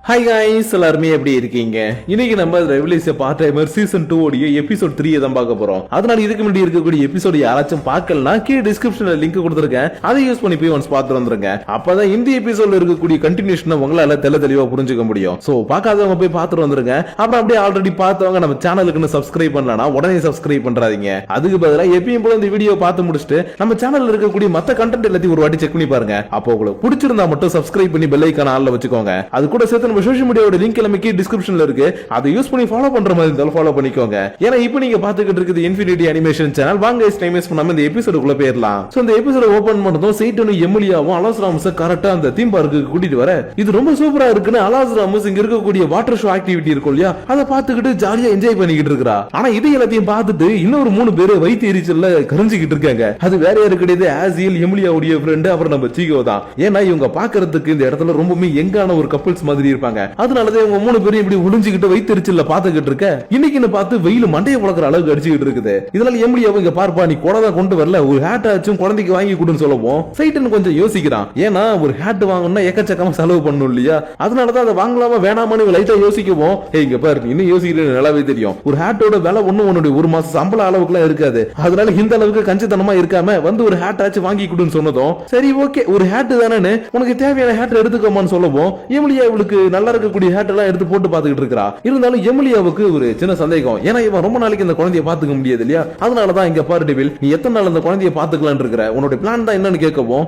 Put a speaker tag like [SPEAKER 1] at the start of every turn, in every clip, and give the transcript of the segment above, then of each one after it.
[SPEAKER 1] Hi guys எல்லாரும் எப்படி இருக்கீங்க? இன்னைக்கு நம்ம ரெவல்யூஷன் பார்ட் டைமர் சீசன் 2 உடைய எபிசோட் 3 தான் பார்க்க போறோம். அதனால இதுக்கு முன்னாடி இருக்கக்கூடிய எபிசோட் யாராச்சும் பார்க்கலனா கீழ டிஸ்கிரிப்ஷன்ல லிங்க் கொடுத்திருக்கேன். அதை யூஸ் பண்ணி போய் ஒன்ஸ் பார்த்து வந்துருங்க. அப்பதான் இந்த எபிசோட்ல இருக்கக்கூடிய கண்டினியூஷனை உங்களால தெளிவா புரிஞ்சுக்க முடியும். சோ பார்க்காதவங்க போய் பார்த்துட்டு வந்துருங்க. அப்புறம் அப்படியே ஆல்ரெடி பார்த்தவங்க நம்ம சேனலுக்கு சப்ஸ்கிரைப் பண்ணலனா உடனே சப்ஸ்கிரைப் பண்றாதீங்க. அதுக்கு பதிலா எப்பயும் போல இந்த வீடியோ பார்த்து முடிச்சிட்டு நம்ம சேனல்ல இருக்கக்கூடிய மத்த கண்டென்ட் எல்லாத்தையும் ஒரு வாட்டி செக் பண்ணி பாருங்க. அப்போ உங்களுக்கு பிடிச்சிருந்தா மட்டும் சப்ஸ்கிரைப் பண்ணி பெல் ஐகான் ஆல்ல வச்சுக்கோங்க. அது கூட சேர்த்து சோஷியல் மீடியாவோட லிங்க் எல்லாமே டிஸ்கிரிப்ஷன்ல இருக்கு. அதை யூஸ் பண்ணி ஃபாலோ பண்ற மாதிரி இருந்தாலும் ஃபாலோ பண்ணிக்கோங்க. ஏன்னா இப்போ நீங்க பாத்துக்கிட்டு இருக்குது இன்ஃபினிட்டி அனிமேஷன் சேனல். வாங்க டைம் வேஸ்ட் பண்ணாம இந்த எபிசோடுக்குள்ள போயிரலாம். சோ இந்த எபிசோட ஓபன் பண்ணதும் சைட்டனும் எமிலியாவும் அலாஸ் ராமஸ் கரெக்ட்டா அந்த தீம் பார்க்கு கூட்டிட்டு வர இது ரொம்ப சூப்பரா இருக்குன்னு அலாஸ் ராமஸ் இங்க இருக்கக்கூடிய வாட்டர் ஷோ ஆக்டிவிட்டி இருக்கும் இல்லையா அதை பார்த்துக்கிட்டு ஜாலியா என்ஜாய் பண்ணிக்கிட்டு இருக்கா. ஆனா இது எல்லாத்தையும் பார்த்துட்டு இன்னொரு 3 பேர் வயிற்று எரிச்சல்ல கரைஞ்சிக்கிட்டு இருக்காங்க. அது வேற யாரு கிடையாது, ஆசியல் எமிலியாவுடைய ஃப்ரெண்ட் அப்புறம் நம்ம சீகோ தான். ஏன்னா இவங்க பாக்குறதுக்கு இந்த இடத்துல ரொம்பவே யங்கான ஒரு கப்பிள்ஸ் மாதிரி இருப்பாங்க. அதனாலதான் இவங்க 3 பேரும் இப்படி ஒளிஞ்சுக்கிட்டு வைத்தறிச்சல்ல பாத்துக்கிட்டு இருக்க. இன்னைக்கு பார்த்து வெயில் மண்டையை பழக்கிற அளவுக்கு அடிச்சுக்கிட்டு இருக்குது. இதனால எமிலியாவும் இங்க பார்ப்பா நீ குழந்தை கொண்டு வரல, ஒரு ஹேட் ஆச்சும் குழந்தைக்கு வாங்கி கொடுன்னு சொல்லவும் சைட்டன் கொஞ்சம் யோசிக்கிறான். ஏன்னா ஒரு ஹேட் வாங்கணும்னா எக்கச்சக்கமா செலவு பண்ணணும் இல்லையா, அதனாலதான் அதை வாங்கலாமா வேணாமான்னு லைட்டா யோசிக்கவும் இங்க பாரு இன்னும் யோசிக்கிறது நல்லாவே தெரியும். ஒரு ஹேட்டோட விலை ஒன்னுடைய ஒரு மாசம் சம்பள அளவுக்கு எல்லாம் இருக்காது. அதனால இந்த அளவுக்கு கஞ்சத்தனமா இருக்காம வந்து ஒரு ஹேட் ஆச்சு வாங்கி கொடுன்னு சொன்னதும் சரி ஓகே ஒரு ஹேட் தானே உனக்கு தேவையான ஹேட் எடுத்துக்கோமான்னு சொல்லவும் எமிலியா இவளுக்கு நல்லா இருக்கக்கூடிய ஹேட் எல்லாம் எடுத்து போட்டு பாத்துக்கிட்டு இருக்கா. இருந்தாலும் எமிலியாவுக்கு ஒரு சின்ன சந்தேகம். ஏன்னா இவன் ரொம்ப நாளைக்கு இந்த குழந்தைய பாத்துக்க முடியாது இல்லையா, அதனாலதான் இங்க பாரு டெவில் நீ எத்தனை நாள் இந்த குழந்தைய பாத்துக்கலாம் இருக்கிற, உன்னோட பிளான் தான் என்னன்னு கேட்கவும்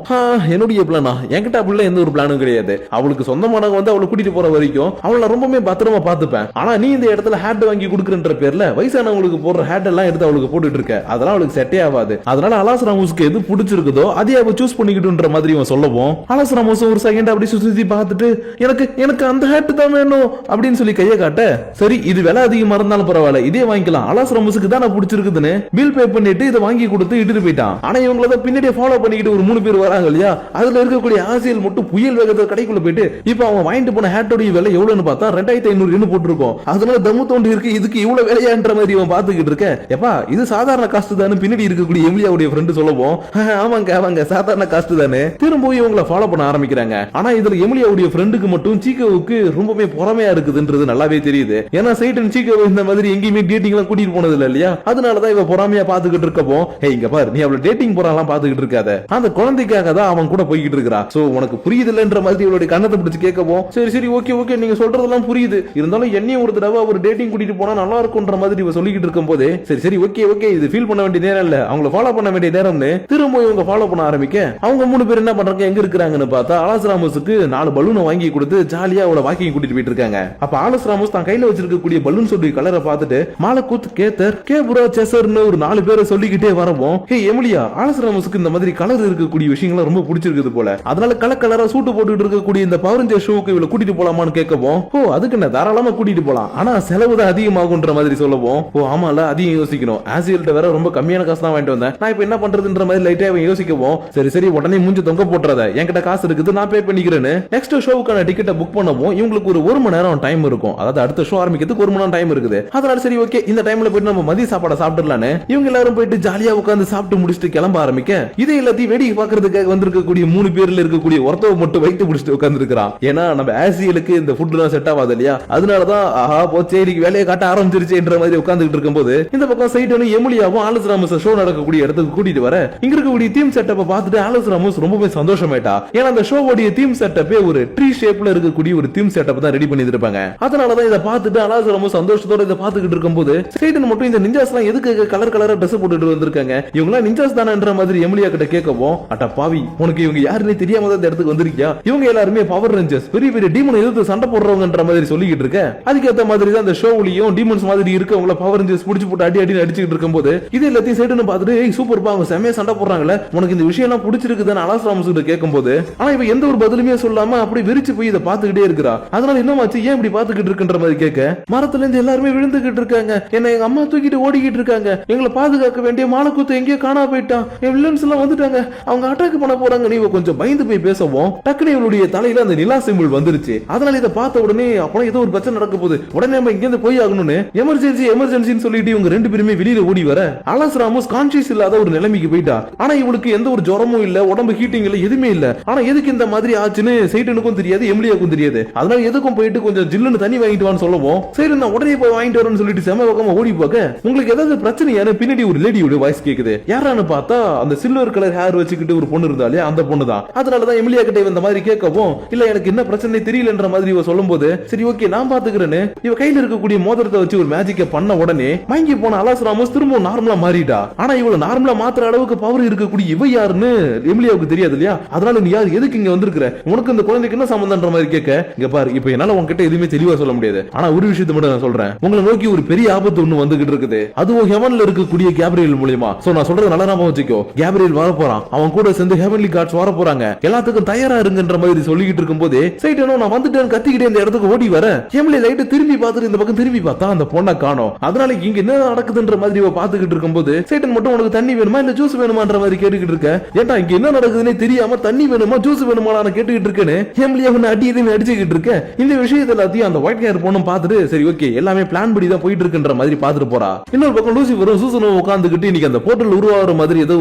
[SPEAKER 1] என்னுடைய பிளானா என்கிட்ட அப்படிலாம் எந்த ஒரு பிளானும் கிடையாது. அவளுக்கு சொந்தமானவங்க வந்து அவளை கூட்டிட்டு போற வரைக்கும் அவளை ரொம்பவே பத்திரமா பாத்துப்பேன். ஆனா நீ இந்த இடத்துல ஹேட் வாங்கி கொடுக்குற பேர்ல வயசானவங்களுக்கு போடுற ஹேட் எல்லாம் எடுத்து அவளுக்கு போட்டுட்டு இருக்க, அதெல்லாம் அவளுக்கு செட்டே ஆகாது. அதனால அலாஸ் ராமோஸ்க்கு எது பிடிச்சிருக்குதோ அதே அவ சூஸ் பண்ணிக்கிட்டுன்ற மாதிரி இவன் சொல்லவும் அலாஸ் ராமோஸ் ஒரு செகண்ட் அப்படி சுத்தி பார்த்துட்டு எனக்கு எனக்கு அந்த ஹேட் தான் வேணும் அப்படின்னு சொல்லி கையை காட்ட சரி இது விலை அதிகமா இருந்தாலும் பரவாயில்ல இதே வாங்கிக்கலாம், அலாஸ் ராமோஸ்க்கு தான் பிடிச்சிருக்குதுன்னு பில் பே பண்ணிட்டு இதை வாங்கி கொடுத்து இட்டுட்டு போயிட்டான். ஆனா இவங்கள பின்னாடியே ஃபாலோ பண்ணிக்கிட்டு ஒரு 3 பேர் வராங்க இல்லையா, அதுல இருக்கக்கூடிய ஆசியல் மட்டும் புயல் வேகத்துல கடைக்குள்ள போயிட்டு இப்ப அவன் வாங்கிட்டு போன ஹேட்டோட விலை எவ்வளவுன்னு பார்த்தா 2500 போட்டிருக்கோம். அதனால தம்மு தோண்டி இருக்கு, இதுக்கு இவ்வளவு விலையான்ற மாதிரி இவன் பாத்துக்கிட்டு இருக்க. எப்பா இது சாதாரண காஸ்ட் தானே பின்னாடி இருக்கக்கூடிய எமிலியாவுடைய ஃப்ரெண்ட் சொல்லவும் ஆமாங்க அவங்க சாதாரண காஸ்ட் தானே திரும்ப இவங்களை ஃபாலோ பண்ண ஆரம்பிக்கிறாங்க. ஆனா இதுல எமிலியாவுடைய ஃப்ரெண்டுக்கு மட்டும் சீக்கோவுக்கு ரொம்பவே பொறாமையா இருக்குதுன்றது நல்லாவே தெரியுது. ஏன்னா சைட்டன் சீக்கோவை இந்த மாதிரி எங்கேயுமே டேட்டிங் எல்லாம் கூட்டிட்டு போனது இல்ல இல்லையா, அதனாலதான் இவ பொறாமையா பாத்துக்கிட்டு இருக்கப்போ இங்க பாரு நீ அவளை டேட்டிங் போறாலாம் பாத்துக்கிட்டு இருக்காத, அந்த குழந்தைக்காக தான் அவன் கூட போய்கிட்டு இருக்கா. சோ உனக்கு புரியுது இல்லன்ற மாதிரி இவளுடைய கண்ணத்தை பிடிச்சு கேட்கவும் சரி சரி ஓகே ஓகே நீங்க சொல்றதெல்லாம் புரியுது, இருந்தாலும் என்னையும் ஒரு தடவை ஒரு டேட்டிங் கூட்டிட்டு போனா நல்லா இருக்கும்ன்ற மாதிரி இவ சொல்லிக்கிட்டு இருக்கும் போது சரி சரி ஓகே ஓகே இது ஃபீல் பண்ண வேண்டிய நேரம் இல்ல, அவங்கள ஃபாலோ பண்ண வேண்டிய நேரம்னு திரும்ப இவங்க ஃபாலோ பண்ண ஆரம்பிக்க அவங்க 3 பேர் என்ன பண்றாங்க எங்க இருக்காங்கன்னு பார்த்தா அலாஸ் ராமோஸுக்கு 4 பலூனை வாங்கி கொடுத்து ஜாலியா அவளை வாக்கிங் கூட்டிட்டு போயிட்டு இருக்காங்க. அப்ப அலாஸ் ராமோஸ் தான் கையில வச்சிருக்கக்கூடிய பலூன் சொல்லி கலரை பார்த்துட்டு மாலக்கூத் கேத்தர் கேபுரா செசர்னு ஒரு 4 பேரை சொல்லிக்கிட்டே வரவும் ஹே எமிலியா அலாஸ் ராமோஸுக்கு இந்த மாதிரி கலர் இருக்கக்கூடிய விஷயங்கள் ரொம்ப பிடிச்சிருக்குது போல, அதனால கலரா சூட்டு போட்டுட்டு இருக்கக்கூடிய இந்த பவர் ரேஞ்சர் ஷோக்கு இவளை கூட்டிட்டு போலாமான்னு கேட்கவும் ஓ அதுக்கு என்ன தாராளமா கூட்டிட்டு போலாம், ஆனா செலவு தான் அதிகமாகுன்ற மாதிரி சொல்லவும் ஓ ஆமால அதிகம் யோசிக்கணும், ஆசியல்ட்ட வேற ரொம்ப கம்மியான காசு தான் வாங்கிட்டு வந்தேன், நான் இப்ப என்ன பண்றதுன்ற மாதிரி லைட்டா யோசிக்கவும் சரி சரி உடனே மூஞ்சி தொங்க போட்டுறத என்கிட்ட காசு இருக்குது நான் பே பண்ணிக்கிறேன்னு நெக்ஸ்ட் ஷோவுக்கான டிக்கெட்டை புக் பண்ணவும் இவங்களுக்கு ஒரு 1 மணி நேரம் டைம் இருக்கும். அதாவது அடுத்த ஷோ ஆரம்பிக்கிறதுக்கு 1 மணி நேரம் டைம் இருக்குது. அதனால சரி ஓகே இந்த டைம்ல போயிட்டு நம்ம மதிய சாப்பாட சாப்பிடலான்னு இவங்க எல்லாரும் போயிட்டு ஜாலியா உட்கார்ந்து சாப்பிட்டு முடிச்சுட்டு கிளம்ப ஆரம்பிக்க இதை எல்லாத்தையும் வேடிக்கை பார்க்கறதுக்காக வந்திருக்கக்கூடிய 3 பேர்ல இருக்கக்கூடிய ஒருத்தவ மட்டும் வைத்து முடிச்சுட்டு உட்கார்ந்து இருக்கிறான். ஏன்னா நம்ம ஆசியலுக்கு இந்த ஃபுட் எல்லாம் செட் ஆகாது இல்லையா, அதனாலதான் ஆஹா போச்சேரிக்கு வேலையை காட்ட ஆரம்பிச்சிருச்சுன்ற மாதிரி உட்கார்ந்துட்டு இருக்கும்போது இந்த பக்கம் சைட்டனும் எமிலியாவும் ஆலஸ் ராமஸ் ஷோ நடக்கக்கூடிய இடத்துக்கு கூட்டிட்டு வர இங்க இருக்கக்கூடிய தீம் செட்டப்பை பார்த்துட்டு ஆலஸ் ராமஸ் ரொம்பவே சந்தோஷமாயிட்டா. ஏன்னா அந்த ஷோவோடைய தீம் செட்டப்பே ஒரு ட்ரீ ஷேப்ல இருக்கக்கூடிய ஒரு தீம் செட்டப் தான் ரெடி பண்ணி இருப்பாங்க. அதனாலதான் இதை பார்த்துட்டு அலாஸ் ராமஸ் சந்தோஷத்தோட இதை பார்த்துக்கிட்டு இருக்கும்போது சைடன் மட்டும் இந்த நிஞ்சாஸ் எல்லாம் எதுக்கு கலரா ட்ரெஸ் போட்டுட்டு வந்திருக்காங்க, இவங்க எல்லாம் நிஞ்சாஸ் தானன்ற மாதிரி எமிலியா கிட்ட கேட்கவும் அட்ட பாவி உனக்கு இவங்க யாருன்னு தெரியாம தான் இந்த இடத்துக்கு வந்திருக்கியா, இவங்க எல்லாருமே பவர் ரேஞ்சர்ஸ் பெரிய பெரிய டீமன் எதிர்த்து சண்டை போடுறவங்கன்ற மாதிரி சொல்லிக்கிட்டு இருக்க. அதுக்கேற்ற மாதிரி தான் அந்த ஷோவுலயும் டீமன்ஸ் மாதிரி இருக்கவங்கள பவர் ரேஞ்சர்ஸ் பிடிச்சு போட்டு அடி அடிச்சுட்டு இருக்கும்போது இது எல்லாத்தையும் சைடன் பார்த்துட்டு சூப்பர் பா அவங்க செமையா சண்டை போடுறாங்கல்ல உனக்கு இந்த விஷயம் எல்லாம் பிடிச்சிருக்குதுன்னு அலாஸ் ராமஸ் கிட்ட கேட்கும்போது ஆனா இவ எந்த ஒரு பதிலுமே சொல்லாம அப்படி விரிச்சு போய் இதை பார்த்துக்கிட்டே இருக்கிறா. அதனால என்னமாச்சு ஏன் இப்படி பார்த்துக்கிட்டு இருக்குன்ற மாதிரி கேட்க மரத்துல இருந்து எல்லாருமே விழுந்துகிட்டு இருக்காங்க, என்ன எங்க அம்மா தூக்கிட்டு ஓடிக்கிட்டு இருக்காங்க, எங்களை பாதுகாக்க வேண்டிய மாலக்கூத்து எங்கேயோ காணா போயிட்டான், என் வில்லன்ஸ் எல்லாம் வந்துட்டாங்க அவங்க அட்டாக் பண்ண போறாங்க. நீ கொஞ்சம் பயந்து போய் பேசவும் டக்குனு இவளுடைய தலையில அந்த நிலா சிம்பிள் வந்துருச்சு. அதனால இதை பார்த்த உடனே அப்புறம் ஏதோ ஒரு பிரச்சனை நடக்க போகுது, உடனே நம்ம இங்க இருந்து போய் ஆகணும்னு எமர்ஜென்சின்னு சொல்லிட்டு இவங்க 2 பேருமே வெளியில ஓடி வர அலாஸ் ராமோஸ் கான்சியஸ் இல்லாத ஒரு நிலைமைக்கு போயிட்டா. ஆனா இவளுக்கு எந்த ஒரு ஜுரமும் இல்ல, உடம்பு ஹீட்டிங் இல்ல, எதுவுமே இல்ல. ஆனா எதுக்கு இந்த மாதிரி ஆச்சுன்னு சைட்டனுக்கும் தெரியாது எமிலியாவுக்கும் தெரியாது. அதனால எதுக்கும் போயிட்டு கொஞ்சம் ஜில்லுன்னு தண்ணி வாங்கிட்டு வான்னு சொல்லவும் சரி நான் உடனே போய் வாங்கிட்டு வரேன்னு சொல்லிட்டு செம பக்கமா ஓடி போக உங்களுக்கு ஏதாவது பிரச்சனையான பின்னாடி ஒரு லேடியோட வாய்ஸ் கேக்குது. யாரான்னு பார்த்தா அந்த சில்வர் கலர் ஹேர் வச்சுக்கிட்டு ஒரு பொண்ணு இருந்தாலே அந்த பொண்ணு தான். அதனாலதான் எமிலியா கிட்ட இந்த மாதிரி கேட்கவும் இல்ல எனக்கு என்ன பிரச்சனை தெரியலன்ற மாதிரி இவ சொல்லும்போது சரி ஓகே நான் பாத்துக்கிறேன்னு இவ கையில இருக்கக்கூடிய மோதிரத்தை வச்சு ஒரு மேஜிக்க பண்ண உடனே மயங்கி போன அலாஸ் ராமோஸ் திரும்ப நார்மலா மாறிட்டா. ஆனா இவ்வளவு நார்மலா மாத்துற அளவுக்கு பவர் இருக்கக்கூடிய இவ யாருன்னு எமிலியாவுக்கு தெரியாது இல்லையா. அதனால நீ யார் எதுக்கு இங்க வந்திருக்கிற உனக்கு இந்த குழந்தைக்கு என்ன சம்பந்தம்ன்ற மாதிரி கேட்க இங்க பாரு இப்ப என்னால உங்ககிட்ட எதுவுமே தெளிவா சொல்ல முடியாது. ஆனா ஒரு விஷயத்தை மட்டும் நான் சொல்றேன் உங்களை நோக்கி ஒரு பெரிய ஆபத்து ஒண்ணு வந்துகிட்டு இருக்குது. அதுவும் ஹெவன்ல இருக்கக்கூடிய கேப்ரியல் மூலமா. சோ நான் சொல்றது நல்லா ஞாபகம் வச்சுக்கோ. கேப்ரியல் வர போறான் அவன் கூட சேர்ந்து ஹெவன்லி காட்ஸ் வர போறாங்க எல்லாத்துக்கும் தயாரா இருங்கன்ற மாதிரி சொல்லிக்கிட்டு இருக்கும்போது சைட்டனோ நான் வந்துட்டேன்னு கத்திக்கிட்டே இந்த இடத்துக்கு ஓடி வர எமிலி லைட் திரும்பி பார்த்துட்டு இந்த பக்கம் திரும்பி பார்த்தா அந்த பொண்ணை காணோம். அதனால இங்க என்ன நடக்குதுன்ற மாதிரி பாத்துக்கிட்டு இருக்கும்போது சைட்டன் மட்டும் உனக்கு தண்ணி வேணுமா இல்ல ஜூஸ் வேணுமான்ற மாதிரி கேட்டுக்கிட்டு இருக்க. ஏன்டா இங்க என்ன நடக்குதுன்னே தெரியாம தண்ணி வேணுமா ஜூஸ் வேணுமா நான் கேட்டுக்கிட்டு இருக்கேன்னு எமிலி அவனை அடியதையும் அடிச்சுக்கிட்டு இருக்க. இந்த விஷயத்தை எல்லாத்தையும் அந்த ஒயிட் ஹேர் பொண்ணும் பார்த்துட்டு சரி ஓகே எல்லாமே பிளான் படி தான் போயிட்டு இருக்குன்ற மாதிரி பாத்துட்டு போறா. இன்னொரு பக்கம் லூசிஃபரும் சூசனும் உட்காந்துக்கிட்டு இன்னைக்கு அந்த போர்ட்டல் உருவாகிற மாதிரி ஏதோ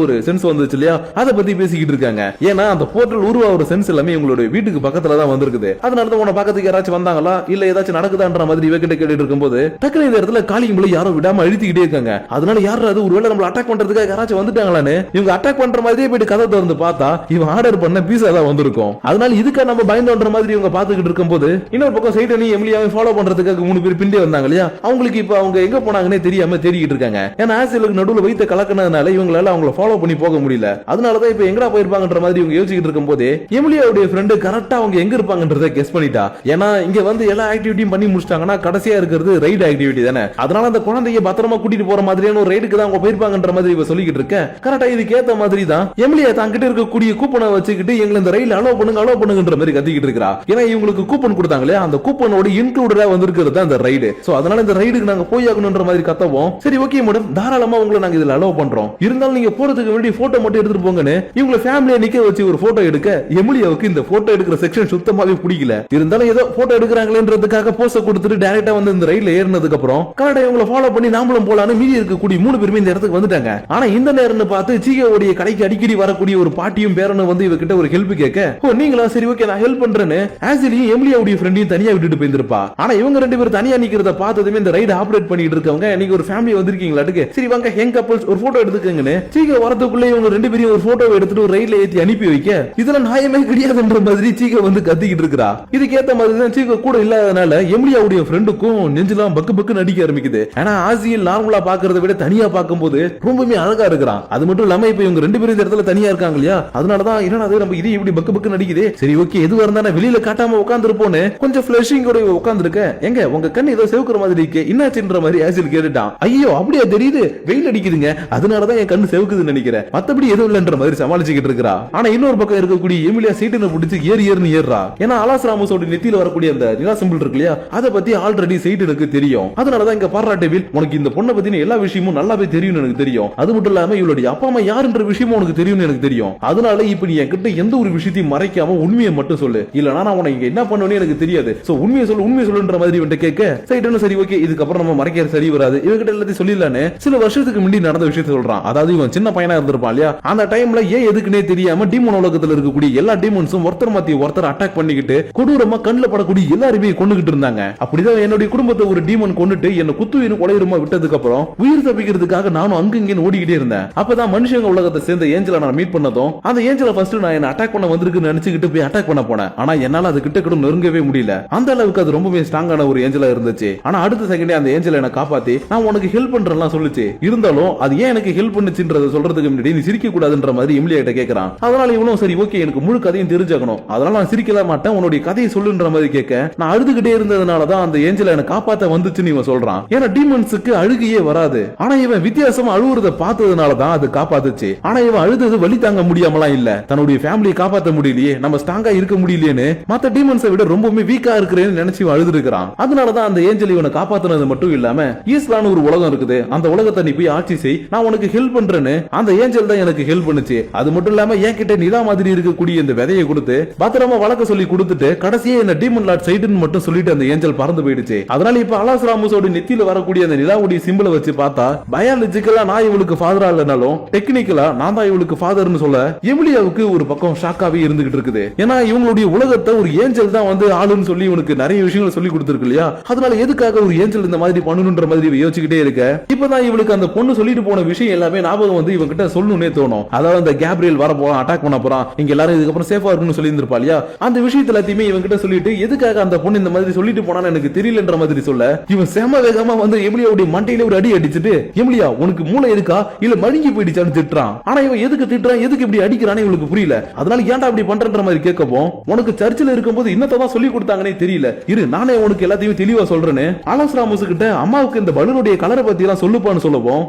[SPEAKER 1] ஒரு சென்ஸ் வந்துச்சு இல்லையா அதை பத்தி பேசிக்கிட்டு இருக்காங்க. ஏன்னா அந்த போர்ட்டல் உருவாகிற சென்ஸ் எல்லாமே உங்களுடைய வீட்டுக்கு பக்கத்துல தான் வந்திருக்குது. அதனாலதான் உன பக்கத்துக்கு யாராச்சும் வந்தாங்களா இல்ல ஏதாச்சும் நடக்குதான்ற மாதிரி இவகிட்ட கேட்டுட்டு இருக்கும்போது டக்குனு இந்த இடத்துல காலிங் யாரோ விடாம அழுத்திக்கிட்டே இருக்காங்க. அதனால யாரும் அது ஒருவேளை நம்மள அட்டாக் பண்றதுக்காக யாராச்சும் வந்துட்டாங்களான்னு இவங்க அட்டாக் பண்ற மாதிரியே போயிட்டு கதை திறந்து பார்த்தா இவன் ஆர்டர் பண்ண பீஸா தான் வந்திருக்கும். அதனால இதுக்காக நம்ம பயந்தோன்ற மாதிரி இவங்க பாத்துக்கிட்டு இருக்கும்போது இன்னொரு பக்கம் சைட்டனையும் எமிலியாவையும் ஃபாலோ பண்றதுக்காக 3 பேர் பின்னே வந்தாங்க இல்லையா அவங்களுக்கு இப்ப அவங்க எங்க போனாங்கன்னே தெரியாம தேடிக்கிட்டு இருக்காங்க. ஏன்னா ஆசிலுக்கு நடுவுல வைத்த கலக்கினதுனால இவங்களால அவங்கள ஃபாலோ பண்ணி போக முடியல. அதனாலதான் இப்ப எங்கடா போயிருப்பாங்கன்ற மாதிரி இவங்க யோசிச்சுட்டு இருக்கும்போது எமிலியாவுடைய ஃப்ரெண்டு கரெக்டா அவங்க எங்க இருப்பாங்கன்றதை கெஸ் பண்ணிட்டா. ஏன்னா இங்க வந்து எல்லா ஆக்டிவிட்டியும் பண்ணி முடிச்சிட்டாங்கன்னா கடைசியா இருக்கிறது ரைட் ஆக்டிவிட்டி தானே. அதனால அந்த குழந்தைய பத்திரமா கூட்டிட்டு போற மாதிரியான ஒரு ரைடுக்கு தான் அவங்க போயிருப்பாங்கன்ற மாதிரி இவ சொல்லிக்கிட்டு இருக்க. கரெக்டா இதுக்கு ஏத்த மாதிரி தான் எமிலியா தாங்கிட்ட இருக்கக்கூடிய கூப்பனை வச்சுக்கிட்டு எங்களை இந்த ரயில் அலோ பண்ணுங்கன்ற மாதிரி கத்திக்கிட்டு இருக்கா. ஏன்னா இவங்களுக்கு கூப்பன் கொடுத்தாங்களே அந்த கூப்பனோட இன்க்ளூடடா வந்திருக்கிறது அந்த ரைடு. சோ அதனால இந்த ரைடுக்கு நாங்க போய் ஆகணும்ன்ற மாதிரி கத்தவும் சரி ஓகே மேடம் தாராளமா உங்களை நாங்க இதுல அலோ பண்றோம் இருந்தாலும் நீங்க போறதுக்கு வேண்டிய போட்டோ மட்டும் எடுத்துட்டு போங்கன்னு இவங்க ஃபேமிலியை நிக்க வச்சு ஒரு போட்டோ எடுக்க எமிலியாவுக்கு இந்த போட்டோ எடுக்கிற செக்ஷன் சுத்தமாவே பிடிக்கல. இருந்தாலும் ஏதோ போட்டோ எடுக்கிறாங்களேன்றதுக்காக போஸ்ட் கொடுத்துட்டு டைரக்டா வந்து இந்த ரயில்ல ஏறினதுக்கு அப்புறம் கரெக்டா இவங்களை ஃபாலோ பண்ணி நாமளும் போலான்னு மீதி இருக்கக்கூடிய 3 பேருமே இந்த இடத்துக்கு வந்துட்டாங்க. ஆனா இந்த நேரம்னு பார்த்து சீகாவுடைய கடைக்கு அடிக்கடி வரக்கூடிய ஒரு பாட்டியும் பேரனும் வந்து இவகிட்ட ஒரு ஹெல்ப் கேட்க ஓ நீங்களா சரி ஓகே நான் ஹெல்ப் பண்றேன்னு ஆசிலியும் எமிலியாவுடைய ஃப்ரெண்டையும் தனியா விட்டுட்டு போயிருப்பா. ஆனா இவங்க 2 பேரும் தனியா நிக்கிறத பார்த்ததுமே இந்த ரைடு ஆபரேட் பண்ணிட்டு இருக்கவங்க நீங்க ஒரு ஃபேமிலி வந்திருக்கீங்களாட்டுக்கு சரி வாங்க யங் கப்பல்ஸ் ஒரு போட்டோ எடுத்துக்கங்கன்னு சீகா வரதுக்குள்ள இவங்க 2 பேரும் ஒரு போட்டோ எடுத்துட்டு ஒரு ரயில்ல ஏத்தி அனுப்பி வைக்க இதுல நியாயமே கிடையாதுன்ற மாதிரி சீகா வந்து கத்திக்கிட்டு இருக்கா. இதுக்கு ஏத்த மாதிரி தான் சீகா கூட இல்லாதனால எமிலியாவுடைய ஃப்ரெண்டுக்கும் நெஞ்செல்லாம் பக்கு பக்கு நடிக்க ஆரம்பிக்குது. ஆனா ஆசியில் நார்மலா பாக்குறத விட தனியா பார்க்கும்போது ரொம்பவே அழகா இருக்கிறான். அது மட்டும் இல்லாம இப்ப இவங்க 2 பேரும் இந்த இடத்துல தனியா இருக்காங்க இல்லையா அதனாலதான் என்னன்னா நம்ம இது இப்படி பக்கு பக்கு நடிக்குது சரி ஓகே எதுவா இருந்தா வெளியில காட்டாம உட்கார்ந்துருப்போன்னு கொஞ்சம் ஃபிளஷிங்கோட உட்கார்ந்துருக்க எங்க உங்க கண் ஏதோ செவுக்குற மாதிரி இருக்கு என்னாச்சுன்ற மாதிரி ஆசில் கேட்டுட்டான். ஐயோ அப்படியே தெரியுது வெயில் அடிக்குதுங்க அதனாலதான் என் கண்ணு செவுக்குதுன்னு நினைக்கிறேன் மத்தபடி எதுவும் இல்லன்ற மாதிரி சமாளிச்சுக்கிட்டு இருக்கா. ஆனா இன்னொரு பக்கம் இருக்கக்கூடிய எமிலியா சீட்டனை பிடிச்சு ஏறுன்னு ஏறா. ஏன்னா அலாஸ் ராமோஸோட நெத்தியில வரக்கூடிய அந்த நிலா சிம்பிள் இருக்கு இல்லையா அதை பத்தி ஆல்ரெடி சீட்டனுக்கு தெரியும். அதனாலதான் இங்க பாரா டேபிள் உனக்கு இந்த பொண்ணை பத்தின எல்லா விஷயமும் நல்லாவே தெரியும்னு எனக்கு தெரியும். அது மட்டும் இல்லாம இவளுடைய அப்பா அம்மா யாருன்ற விஷயமும் உனக்கு தெரியும்னு எனக்கு தெரியும். அதனால இப்ப நீ என்கிட்ட எந்த ஒரு விஷயத்தையும் மறைக்காம உண்மையை மட்டும் சொல்லு இல்லனா நான் உனக்கு என்ன பண்ணுவேன்னு எனக்கு தெரியாது. சோ உண்மையை சொல்லுன்ற மாதிரி இவன்ட்ட கேட்க சைட்டனும் சரி ஓகே இதுக்கப்புறம் நம்ம மறைக்கிறது சரி வராது இவகிட்ட எல்லாத்தையும் சொல்லிடலான்னு சில வருஷத்துக்கு முன்னாடி நடந்த விஷயத்தை சொல்றான். அதாவது இவன் சின்ன பையனா இருந்திருப்பான் இல்லையா அந்த டைம்ல ஏன் எதுக்குன்னே தெரியாம டீமன் உலகத்துல இருக்கக்கூடிய எல்லா டீமன்ஸும் ஒருத்தர் மாத்தி ஒருத்தர் அட்டாக் பண்ணிக்கிட்டு கொடூரமா கண்ணுல படக்கூடிய எல்லாருமே கொண்டுகிட்டு இருந்தாங்க. அப்படிதான் என்னுடைய குடும்பத்தை ஒரு டீமன் கொண்டுட்டு என்ன குத்துயின்னு கொலையுமா விட்டதுக்கு அப்புறம் உயிர் தப்பிக்கிறதுக்காக நானும் அங்கங்க ஓடிக்கிட்டே இருந்தேன். அப்பதான் மனுஷங்க உலகத்தை சேர்ந்த ஏஞ்சலை நான் மீட் பண்ணதும் அந்த ஏஞ்சலை ஃபர்ஸ்ட் நான் என்ன அட்டாக் பண்ண வந்திருக்குன்னு நினைச்சுக்கிட்டு போய் அட்டாக் பண்ண போனேன். ஆனா என்னால அது கிட்ட கூட நெருங்கவே முடியல. அந்த அளவுக்கு அது ரொம்பவே ஸ்ட்ராங்கான ஒரு ஏஞ்சலா இருந்துச்சு. ஆனா அடுத்த செகண்டே அந்த ஏஞ்சலை என்ன காப்பாத்தி நான் உனக்கு ஹெல்ப் பண்றேன்லாம் சொல்லுச்சு. இருந்தாலும் அது ஏன் எனக்கு ஹெல்ப் பண்ணுச்சுன்றத சொல்றதுக்கு முன்னாடி நீ சிரிக்க கூடாதுன்ற மாதிரி எமிலியா கிட்ட கேக்குறான். அதனால இவனும் சரி ஓகே எனக்கு முழு கதையும் தெரிஞ்சாகணும் அதனால நான் சிரிக்கல மாட்டேன் உன்னுடைய கதையை சொல்லுன்ற மாதிரி கேட்க நான் அழுதுகிட்டே இருந்ததுனாலதான் அந்த ஏஞ்சலை என்ன காப்பாத்த வந்துச்சுன்னு இவன் சொல்றான். ஏன்னா டீமன்ஸுக்கு அழுகையே வராது. ஆனா இவன் வித்தியாசமா அழுவுறத பார்த்ததுனாலதான் அது காப்பாத்துச்சு. ஆனா இவன் அழுது வலி தாங்க முடியாமலாம் இல்ல தன்னுடைய ஃபேமிலியை காப்பாத்த முடியலையே நம்ம ஸ்ட்ராங்கா இருக்க முடியலையேன்னு மத்த டீமன்ஸை விட ரொம்பவே வீக்கா இருக்கிறேன்னு நினைச்சு இவன் அழுது இருக்கிறான். அதனாலதான் அந்த ஏஞ்சல் இவனை காப்பாத்தினது மட்டும் இல்லாம ஈஸ்லான்னு ஒரு உலகம் இருக்குது அந்த உலகத்தை நீ போய் ஆட்சி செய் நான் உனக்கு ஹெல்ப் பண்றேன்னு அந்த ஏஞ்சல் தான் எனக்கு ஹெல்ப் பண்ணுச்சு. அது மட்டும் இல்லாம என்கிட்ட நிலா மாதிரி இருக்கக்கூடிய இந்த விதையை கொடுத்து பத்திரமா வளர்க்க சொல்லி கொடுத்துட்டு கடைசியே என்ன டீமன் லார்ட் சைடுன்னு மட்டும் சொல்லிட்டு அந்த ஏஞ்சல் பறந்து போயிடுச்சு. அதனால இப்ப அலாஸ் ராமோஸோட நெத்தியில வரக்கூடிய அந்த நிலாவுடைய சிம்பிளை வச்சு பார்த்தா பயாலஜிக்கலா நான் இவளுக்கு ஃபாதரா இல்லனாலும் டெக்னிக்கலா நான் தான் இவளுக்கு ஃபாதர்னு சொல்ல எமிலியாவுக்கு ஒரு பக்கம் ஷாக்காவே இருந்துகிட்டு இருக்குது. ஏன்னா இவங்களுடைய உலகத்தை ஒரு ஏஞ்சல் ஏஞ்சல் தான் வந்து ஆளுன்னு சொல்லி உனக்கு நிறைய விஷயங்களை சொல்லி கொடுத்துருக்கு இல்லையா, அதனால எதுக்காக ஒரு ஏஞ்சல் இந்த மாதிரி பண்ணணும்ன்ற மாதிரி யோசிச்சுக்கிட்டே இருக்க. இப்பதான் இவளுக்கு அந்த பொண்ணு சொல்லிட்டு போன விஷயம் எல்லாமே ஞாபகம் வந்து இவங்க கிட்ட சொல்லணும்னே தோணும். அதாவது அந்த கேப்ரியல் வர போறான், அட்டாக் பண்ண போறான், இங்க எல்லாரும் இதுக்கப்புறம் சேஃபா இருக்குன்னு சொல்லி இருந்திருப்பா இல்லையா, அந்த விஷயத்துல எல்லாத்தையுமே இவங்க கிட்ட சொல்லிட்டு எதுக்காக அந்த பொண்ணு இந்த மாதிரி சொல்லிட்டு போனான்னு எனக்கு தெரியலன்ற மாதிரி சொல்ல, இவன் செம வேகமா வந்து எமிலியாவுடைய மண்டையில ஒரு அடி அடிச்சுட்டு, எமிலியா உனக்கு மூளை இருக்கா இல்ல மழுங்கி போயிடுச்சான்னு திட்டுறான். ஆனா இவன் எதுக்கு திட்டுறான், எதுக்கு இப்படி அடிக்கிறானே இவளுக்கு புரியல. அதனால ஏன்டா அப்படி பண்றன்ற மாதிரி கேட்கவும், உனக்கு சர்ச்சில் இருக்கும்போது இன்னதான் சொல்லி கொடுத்தாங்கன்னே தெரியல, இரு நானே உனக்கு எல்லாத்தையும் தெளிவா சொல்றேன்னு ஆலோஸ் ராமோஸ் கிட்ட அம்மாவுக்கு இந்த பலூனுடைய கலரை பத்தி எல்லாம் சொல்லுப்பான்னு சொல்லவும்,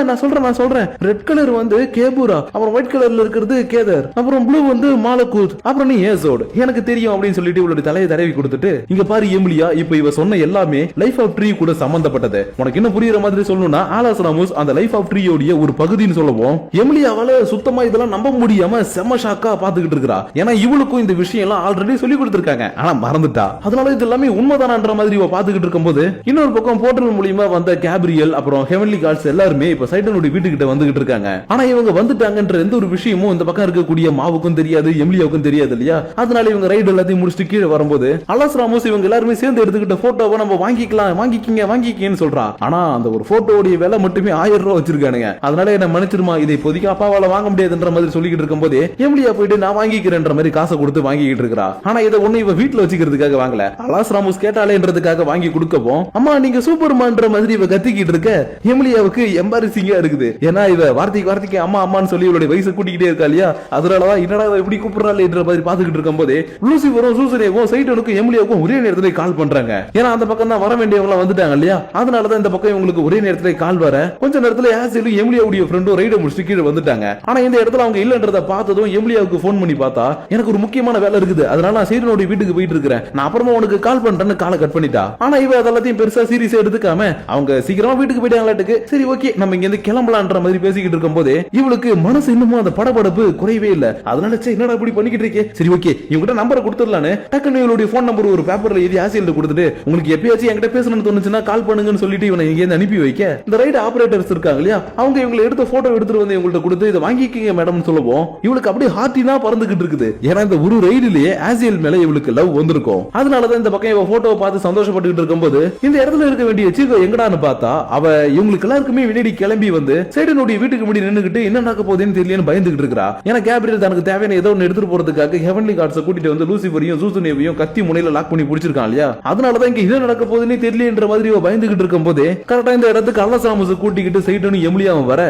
[SPEAKER 1] நான் சொல்றேன் ரெட் கலர் வந்து கேபூரா, அப்புறம் ஒயிட் கலர்ல இருக்கிறது கேதர், அப்புறம் ப்ளூ வந்து மாலக்கூத், அப்புறம் நீ ஏசோட், எனக்கு தெரியும் அப்படின்னு சொல்லிட்டு இவளுடைய தலையை தடவி கொடுத்துட்டு, இங்க பாரு எமிலியா, இப்ப இவ சொன்ன எல்லாமே லைஃப் ஆஃப் ட்ரீ கூட சம்பந்தப்பட்டது. உனக்கு என்ன புரியுற மாதிரி சொல்லணும்னா ஆலோஸ் ராமோஸ் அந்த லைஃப் ஆஃப் ட்ரீயோட ஒரு பகுதின்னு சொல்லவும், எமிலியாவால சுத்தமா இதெல்லாம் நம்ப முடியாம செம ஷாக்கா பாத்துக்கிட்டு இருக்கா. ஏன்னா இவளுக்கும் இந்த விஷயம் எல்லாம் ஆல்ரெடி சொல்லி கொடுத்திருக்காங்க, ஆனா மறந்துட்டா. அதனால இது எல்லாமே உண்மைதானன்ற மாதிரி இவ பாத்துக்கிட்டு இருக்கும்போது, இன்னொரு பக்கம் போர்ட்டல் மூலமா வந்த கேப்ரியல் அப்புறம் ஹெவன்லி கார்ட்ஸ் எல்லாருமே இப்ப சைட்டனுடைய வீட்டுக்கிட்ட வந்துகிட்டு இருக்காங்க. ஆனா இவங்க வந்துட்டாங்கன்ற எந்த ஒரு விஷயமும் இந்த பக்கம் இருக்கக்கூடிய மாவுக்கும் தெரியாது, எமிலியாவுக்கும் தெரியாது இல்லையா. அதனால இவங்க ரைடு எல்லாத்தையும் முடிச்சுட்டு கீழே வரும்போது ஆலோஸ் ராமோஸ் இவங்க எல்லாருமே சேர்ந்து எடுத்துக்கிட்ட போட்டோவை நம்ம வாங்கிக்கலாம், வாங்கிக்கிங்கன்னு சொல்றான். ஆனா அந்த ஒரு போட்டோடைய விலை மட்டுமே 1000 ரூபாய் வச்சிருக்கானுங்க. அதனால என்ன மன்னிச்சிருமா, இதை இப்போதைக்கு அப்பாவால வாங்க முடியாதுன்ற மாதிரி சொல்லிக்கிட்டு இருக்கும் போதே எமிலியா போயிட்டு நான் வாங்கிக்கிறேன்ற மாதிரி காசை கொடுத்து வாங்கிக்கிட்டு இருக்கா. ஆனா இதை ஒண்ணு இவ வீட்டுல வச்சுக்கிறதுக்காக வாங்கல, ஆலோஸ் ராமோஸ் கேட்டாலேன்றதுக்காக வாங்கி கொடுக்கவும், அம்மா நீங்க சூப்பர்மான்ற மாதிரி இவ கத்திக்கிட்டு இருக்க எமிலியாவுக்கு எம்பாரசிங்கா இருக்குது. ஏன்னா இவ வார்த்தைக்கு அம்மா அம்மான்னு சொல்லி இவளுடைய வயசு கூட்டிக்கிட்டே இருக்கா இல்லையா, அதனாலதான் என்னடா இப்படி கூப்பிடுறாள்ன்ற மாதிரி பாத்துக்கிட்டு இருக்கும் போதே லூசிஃபரும் சூசனேவும் சைட்டனுக்கும் எமிலியாவுக்கும் ஒரே நேரத்துல கால் பண்றாங்க. ஏன்னா அந்த பக்கம் தான் வர வேண்டியவங்க வந்துட்டாங்க இல்லையா, அதனாலதான் இந்த பக்கம் இவங்களுக்கு ஒரே நேரத்துல கால் வர, கொஞ்ச நேரத்துல ஆசிலும் எமிலியாவுடைய ஃப்ரெண்டும் ரைட முடிச்சு கீழே வந்துட்டாங்க. ஆனா இந்த இடத்துல அவங்க இல்லன்றத பார்த்ததும் எமிலியாவுக்கு போன் பண்ணி பார்த்தா, எனக்கு ஒரு முக்கியமான வேலை இருக்குது, அதனால நான் சைட்டனுடைய வீட்டுக்கு போயிட்டு இருக்கிறேன், நான் அப்புறமா உனக்கு கால் பண்றேன்னு காலை கட் பண்ணிட்டா. ஆனா இவ அதெல்லாத்தையும் பெருசா சீரியஸா எடுத்துக்காம அவங்க சீக்கிரமா வீட்டுக்கு போயிட்டாங்களாட்டுக்கு. சரி ஓகே நம்ம இங்க இருந்து கிளம்பலான்ற மாதிரி பேசிக்கிட்டு இருக்கும் போதே இவளுக்கு மனசு இன்னமும் அந்த படபடப்பு குறையவே இல்ல. அதனால சரி என்னடா இப்படி பண்ணிக்கிட்டு இருக்கே, சரி ஓகே இவங்கிட்ட நம்பரை கொடுத்துடலான்னு டக்குன்னு இவளுடைய போன் நம்பர் ஒரு பேப்பர்ல எழுதி ஆசிரியர் கொடுத்துட்டு, உங்களுக்கு எப்பயாச்சும் என்கிட்ட பேசணும்னு தோணுச்சுன்னா கால் பண்ணுங்கன்னு சொல்லிட்டு இவனை இங்க இருந்து அனுப்பி வைக்க, இந்த ரைடு ஆபரேட்டர்ஸ் இருக்காங்க இல்லையா, அவங்க இவங்களை எடுத்த போட்டோ எடுத்துட்டு வந்து இவங்கள்ட்ட கொடுத்து இதை வாங்கிக்கீங்க மேடம் சொல்லுவோம், இவளுக்கு அப்படியே ஹார்ட்டினா பறந்துகிட்டு இருக்குது. ஏன்னா இந்த ஒரு ரைடுலயே ஆசியல் மேல இவளுக்கு லவ் வந்திருக்கும். அதனாலதான் இந்த பக்கம் இவ போட்டோவை பார்த்து சந்தோஷப்பட்டுக்கிட்டு இருக்கும்போது இந்த இடத்துல இருக்க வேண்டிய சீகோ எங்கடான்னு பார்த்தா, அவ இவங்களுக்கு எல்லாருக்குமே வினாடி கிளம்பி வந்து சைடனுடைய வீட்டுக்கு முன்னாடி நின்னுகிட்டு என்ன நடக்க போகுதுன்னு தெரியலன்னு பயந்துகிட்டு இருக்கா. ஏன்னா கேப்ரியல் தனக்கு தேவையான ஏதோ ஒன்னு எடுத்துட்டு போறதுக்காக ஹெவன்லி கார்ட்ஸ் கூட்டிட்டு வந்து லூசிஃபரையும் சூசனேவையும் கத்தி முனையில லாக் பண்ணி பிடிச்சிருக்கான் இல்லையா, அதனாலதான் இங்க என்ன நடக்க போகுதுன்னு தெரியலன்ற மாதிரி இவ பயந்துகிட்டு இருக்கும் போதே கரெக்டா இந்த இடத்துக்கு ஆலோஸ் ராமோஸ் கூட்டிக்கிட்டு சைட்டனும் எமிலியாவும் வர,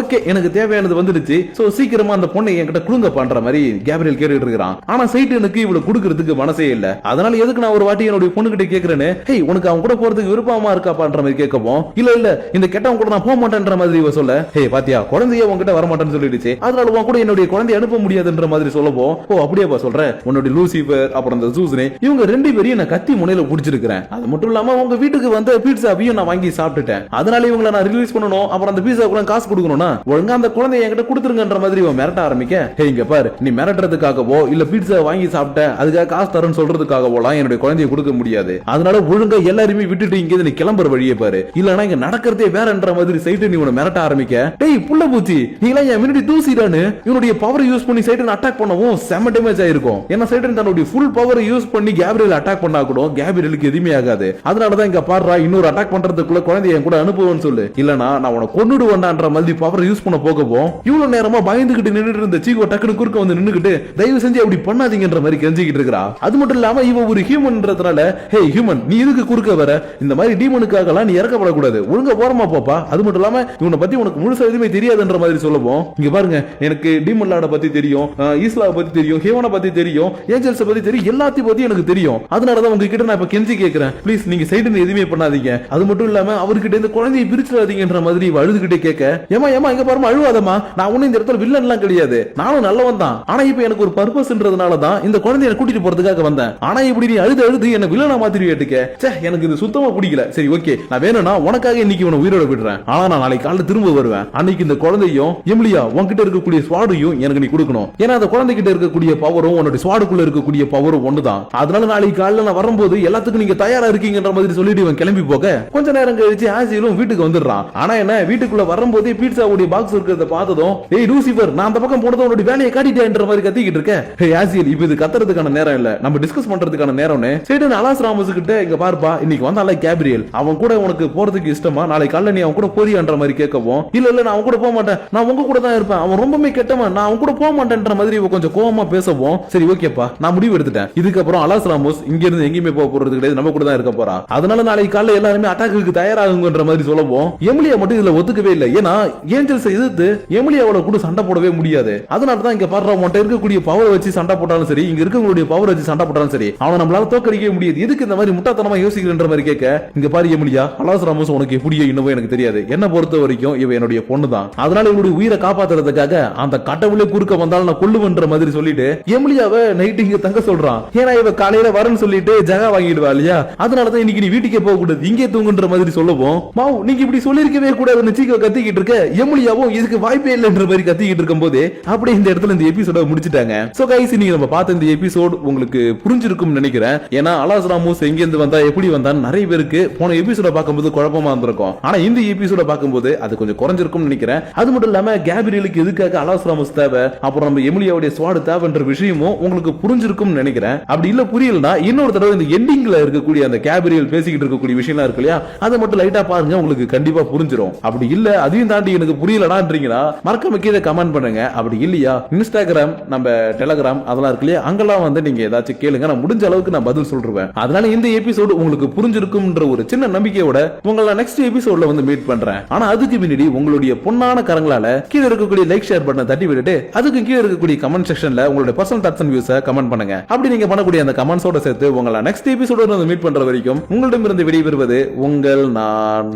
[SPEAKER 1] ஓகே எனக்கு தேவையானது வந்துடுச்சு, சோ சீக்கிரமா அந்த பொண்ணை என்கிட்ட குடுங்க பண்ற மாதிரி கேப்ரியல் கேட்டுட்டு இருக்கான். ஆனா சைட்டனுக்கு இவளை கொடுக்கறதுக்கு மனசே இல்ல. அதனால எதுக்கு நான் ஒரு வாட்டி என்னுடைய பொண்ணு கிட்ட கேக்குறேன்னு, ஹே உனக்கு அவன் கூட போறதுக்கு விருப்பமா இருக்கா பண்ற மாதிரி கேட்கவும், இல்ல இந்த கெட்டவன் கூட நான் போக மாட்டேன்ற மாதிரி இவ சொல்ல, ஹே பாத்தியா குழந்தைய உன்கிட்ட வர மாட்டேன்னு சொல்லிடுச்சு, அதனால உன் கூட என்னுடைய குழந்தைய அனுப்ப முடியாதுன்ற மாதிரி சொல்லவும், ஓ அப்படியே சொல்றேன், உன்னுடைய லூசிஃபர் அப்புறம் இந்த சூசனே இவங்க ரெண்டு பேரையும் நான் கத்தி முனையில புடிச்சிருக்கிறேன். அது மட்டும் இல்லாம உங்க வீட்டுக்கு வந்த பீட்சாவையும் நான் வாங்கி சாப்பிட்டுட்டேன், அதனால இவங்களை நான் ரிலீஸ் பண்ணணும், அப்புறம் அந்த பீட்சா கூட காசு கொடுக்கணும்னா ஒழுங்கா அந்த குழந்தைய என்கிட்ட கொடுத்துருங்கன்ற மாதிரி இவன் மிரட்ட ஆரம்பிக்க, ஹே இங்க பாரு நீ மிரட்டுறதுக்காகவோ இல்ல பீட்சா வாங்கி சாப்பிட்ட அதுக்காக காசு தரேன்னு சொல்றதுக்காகவோலாம் என்னுடைய குழந்தைய கொடுக்க முடியாது. அதனால ஒழுங்கா எல்லாருமே விட்டுட்டு இங்க நீ கிளம்புற வழியே பாரு, இல்லனா இங்க நடக்கிறதே வேறன்ற மாதிரி சைட்டன் இவனை மிரட்ட ஆரம்பிக்க, டேய் புள்ள பூச்சி நீங்களா என் முன்னாடி தூசிடான்னு இவனுடைய பவர் யூஸ் பண்ணி சைட்டன் அட்டாக் பண்ணவும் செம டேமேஜ் ஆயிருக்கும். ஏன்னா சைட்டன் தன்னுடைய ஃபுல் பவர் யூஸ் பண்ணி கேப்ரியல் அட்டாக் பண்ணா கூட கேப்ரியலுக்கு எதுவுமே ஆகாது. அதனாலதான் இங்க பாடுறா இன்னொரு அட்டாக் பண்றதுக்குள்ள குழந்தைய என் கூட அனுப்புவேன்னு சொல்லு, இல்லனா நான் உன கொன்னுடுவேன்டான்ற மாதிரி பவர் யூஸ் பண்ண போகவும் இவ்வளவு நேரமா பயந்துகிட்டு நின்னுட்டு இருந்த சீகோ டக்குனு குறுக்க வந்து நின்னுகிட்டு தயவு செஞ்சு அப்படி பண்ணாதீங்கன்ற மாதிரி கெஞ்சிக்கிட்டு இருக்கா. அது மட்டும் இல்லாம இவ ஒரு ஹியூமன்றதுனால, ஹே ஹியூமன் நீ இதுக்கு குறுக்க வர, இந்த மாதிரி டீமனுக்காகலாம் நீ இறக்கப்படக்கூடாது, ஒழுங்கா போறமா போப்பா. அது மட்டும் இல்லாம இவனை பத்தி உனக்கு முழுசா எதுவுமே தெரியாதுன்ற மாதிரி சொல்லவும், இங்க பாருங்க எனக்கு டீமன் லார்ட பத்தி தெரியும், ஈஸ்லாவை பத்தி தெரியும், ஹேவனை பத்தி தெரியும், ஏஞ்சல்ஸ் பத்தி தெரியும், எல்லாத்தையும் பத்தி எனக்கு தெரியும். அதனாலதான் உங்ககிட்ட நான் இப்ப கெஞ்சி கேட்கிறேன், ப்ளீஸ் நீங்க சைடுன்னு எதுவுமே பண்ணாதீங்க. அது மட்டும் இல்லாம அவர்கிட்ட இந்த குழந்தையை பிரிச்சிடாதீங்கன்ற மாதிரி அழுதுகிட்டே கேட்க, ஏமா ஏமா இங்க பாருமா அழுவாதமா, நான் ஒண்ணு இந்த இடத்துல வில்லன் எல்லாம் கிடையாது, நானும் நல்லவன் தான், ஆனா இப்ப எனக்கு ஒரு பர்பஸ்ன்றதுனால தான் இந்த குழந்தைய கூட்டிட்டு போறதுக்காக வந்தேன், ஆனா இப்படி நீ அழுது அழுது என்ன வில்லனா மாதிரி கேட்டுக்க, எனக்கு இது சுத்தமா பிடிக்கல. சரி ஓகே நான் வேணும்னா உனக்காக இன்னைக்கு இவனை உயிரோட விடுறேன், ஆனா நான் நாளைக்கு காலையில திரும்ப வருவேன், அன்னைக்கு இந்த குழந்தையும் எமிலியா உன்கிட்ட இருக்கக்கூடிய ஸ்வாடையும் எனக்கு நீ கொடுக்கணும். ஏன்னா அந்த குழந்தைகிட்ட இருக்கக்கூடிய பவரும் உன்னோட ஸ்வாடுக்குள்ள இருக்கக்கூடிய பவரும் ஒண்ணுதான். அதனால நாளைக்கு காலையில நான் வரும்போது எல்லாத்துக்கும் நீங்க தயாரா இருக்கீங்கன்ற மாதிரி சொல்லிட்டு இவன் கிளம்பி போக கொஞ்ச நேரம் கழிச்சு ஆசிலும் வீட்டுக்கு வந்துடுறான். ஆனா என்ன வீட்டுக்குள்ள வரும்போதே பீட்சாவுடைய பாக்ஸ் இருக்கிறத பார்த்ததும், ஏய் லூசிஃபர் நான் அந்த பக்கம் போனதும் உன்னோட வேலையை காட்டிட்டேன்ற மாதிரி கத்திக்கிட்டு இருக்க, ஆசியல் இப்ப இது கத்துறதுக்கான நேரம் இல்ல, இல்ல, நம்ம டிஸ்கஸ் பண்றதுக்கான நேரம்னு சரி அலாஸ் ராமஸ் கிட்ட இங்க பாருப்பா, இன்னைக்கு வந்தால கேப்ரியல், அவன் கூட உனக்கு போறதுக்கு இஷ்டமா, நாளைக்கு காலைல நீ அவன் கூட போறியான்ற மாதிரி கேட்கவும், இல்ல இல்ல நான் அவன் கூட போக மாட்டேன், நான் உங்க கூட தான் இருப்பேன், அவன் ரொம்பவே கெட்டவன், நான் அவன் கூட போக மாட்டேன்ற மாதிரி கொஞ்சம் கோவமா பேசவும், சரி ஓகேப்பா நான் முடிவு எடுத்துட்டேன், இதுக்கப்புறம் அலாஸ் ராமோஸ் இங்க இருந்து எங்கேயுமே போக போறது கிடையாது, நம்ம கூட தான் இருக்க போறான், அதனால நாளைக்கு காலைல எல்லாருமே அட்டாக்கு தயாராகுங்கன்ற மாதிரி சொல்லவும், எமிலியா மட்டும் இதுல ஒத்துக்கவே இல்லை. ஏன்னா ஏஞ்சல்ஸ் எதிர்த்து எமிலியாவோட கூட சண்டை போடவே முடியாது. அதனால தான் இங்க பாடுற மொட்டை இருக்கக்கூடிய பவர் வச்சு சண்டை போட்டாலும் சரி, இங்க இருக்கக்கூடிய பவர் வச்சு சண்டை போட்டாலும் சரி, அவனை நம்மளால தோக்கடிக்கவே முடியாது. எதுக்கு இந்த மாதிரி முட்டாத்தனமா யோசிக்கிறன்ற மாதிரி கேட்க, இங்க பாரு எமிலியா, அலாஸ் ராமோஸ் உனக்கு எப்படியோ இன்னமும் எனக்கு தெரியாது, என்ன பொறுத்த வரைக்கும் இவ என்னுடைய பொண்ணு தான், அதனால இவனுடைய உயிரை காப்பாத்துறதுக்காக அந்த கடவுளே குறுக்க வந்தாலும் நான் கொல்லுவன்ற மாதிரி சொல்லிட்டு எமிலியாவை நைட்டு இங்க தங்க சொல்றான். ஏன்னா இவ காலையில வரன்னு சொல்லிட்டு ஜகா வாங்கிடுவா இல்லையா, அதனாலதான் இன்னைக்கு நீ வீட்டுக்கே போக கூடாது, இங்கே தூங்குன்ற மாதிரி சொல்லவும், மாவு நீங்க இப்படி சொல்லிருக்கவே கூடாதுன்னு சீக்கிரம் கத்திக்கிட்டு இருக்க, எமிலியாவும் இதுக்கு வாய்ப்பே இல்லைன்ற மாதிரி கத்திக்கிட்டு இருக்கும் போது அப்படியே இந்த இடத்துல இந்த எபிசோட முடிச்சிட்டாங்க. சோ கைஸ், நீங்க நம்ம பார்த்த இந்த எபிசோட் உங்களுக்கு புரிஞ்சிருக்கும் நினைக்கிறேன். ஏன்னா அலாஸ் ராமோஸ் எங்க இருந்து வந்தா எப்படி வந்தான்னு நிறைய பேருக்கு போன எபிசோட பார்க்கும்போது குழப்பமா இருந்திருக்கும். ஆனா இந்த எபிசோட பார்க்கும்போது அது கொஞ்சம் குறைஞ்சிருக்கும் நினைக்கிறேன். அது மட்டும் இல்லாம கேப்ரியலுக்கு எதுக்காக அலாஸ் ராமோஸ் தேவை, அப்புறம் நம்ம எமிலியாவுடைய ஸ்வாட் தேவைன்ற விஷயமும் உங்களுக்கு புரிஞ்சிருக்கும் நினைக்கிறேன். அப்படி இல்ல புரியலனா இன்னொரு தடவை இந்த எண்டிங்ல இருக்கக்கூடிய அந்த கேப்ரியல் பேசிக்கிட்டு இருக்கக்கூடிய விஷயம்லாம் இருக்கு இல்லையா, அதை மட்டும் லைட்டா பாருங்க, உங்களுக்கு கண்டிப்பா புரிஞ்சிடும். அப்படி இல்ல அதையும் தாண்டி எனக்கு புரியலடான்றீங்கன்னா மறக்காம கீழே கமெண்ட் பண்ணுங்க. அப்படி இல்லையா இன்ஸ்டாகிராம், நம்ம டெலிகிராம் அதெல்லாம் இருக்கு இல்லையா, அங்கெல்லாம் வந்து நீங்க ஏதாச்சும் கேளுங்க, நான் முடிஞ்ச அளவுக்கு நான் பதில் சொல்றேன். அதனால இந்த எபிசோடு உங்களுக்கு புரிஞ்சிருக்கும்ன்ற ஒரு சின்ன நம்பிக்கையோட உங்களை நெக்ஸ்ட் எபிசோட்ல வந்து மீட் பண்றேன். ஆனா அதுக்கு முன்னாடி உங்களுடைய பொன்னான கரங்களால கீழே இருக்கக்கூடிய லைக் ஷேர் பட்டனை தட்டி விட்டுட்டு அதுக்கு கீழே இருக்கக்கூடிய கமெண்ட் செக்ஷன்ல உங்களுடைய பர்சனல் தாட்ஸ் அண்ட் வியூஸை கமெண்ட் பண்ணுங்க. அப்படி நீங்க பண்ணக்கூடிய அந்த கமெண்ட்ஸோட சேர்த்து உங்களை நெக்ஸ்ட் எபிசோட மீட் பண்ற வரைக்கும் உங்களிடமிருந்து விடைபெறுவது உங்கள் நான்.